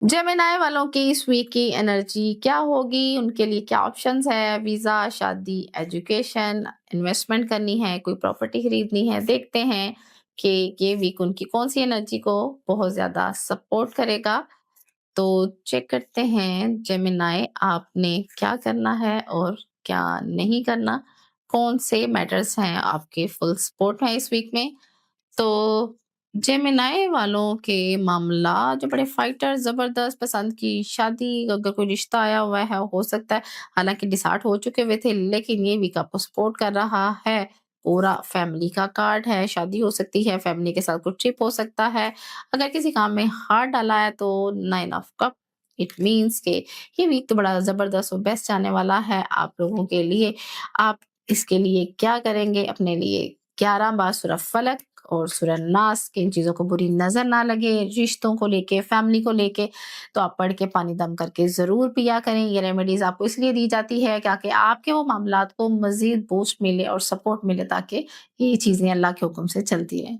Gemini वालों की इस वीक की एनर्जी क्या होगी? उनके लिए क्या ऑप्शंस है? वीज़ा, शादी, एजुकेशन, इन्वेस्टमेंट करनी है, कोई प्रॉपर्टी खरीदनी है? देखते हैं कि ये वीक उनकी कौन-सी एनर्जी को बहुत ज़्यादा सपोर्ट करेगा। तो चेक करते हैं जेमिनाई आपने क्या करना है और क्या नहीं करना? कौन से मैटर्स हैं आपके फुल सपोर्ट हैं इस वीक में? तो जेमिनी वालों के मामला जो बड़े फाइटर ज़बरदस्त पसंद की शादी अगर कोई रिश्ता आया हुआ है हो सकता है, हालाँकि डिसाइड हो चुके हुए थे लेकिन ये वीक आपको सपोर्ट कर रहा है। पूरा फैमिली का कार्ड है, शादी हो सकती है, फैमिली के साथ कोई ट्रिप हो सकता है। अगर किसी काम में हाथ डाला है तो 9 ऑफ कप इट मीन्स कि ये वीक तो बड़ा ज़बरदस्त और बेस्ट जाने वाला है आप लोगों के लिए। आप इसके लिए क्या करेंगे? अपने लिए 11 बार सूरह फलक और सूरह नास कि इन चीज़ों को बुरी नज़र ना लगे, रिश्तों को लेके, फैमिली को लेके, तो आप पढ़ के पानी दम करके ज़रूर पिया करें। ये रेमेडीज़ आपको इसलिए दी जाती है ताकि आपके वो मामलात को मज़ीद बूस्ट मिले और सपोर्ट मिले ताकि ये चीज़ें अल्लाह के हुक्म से चलती रहें।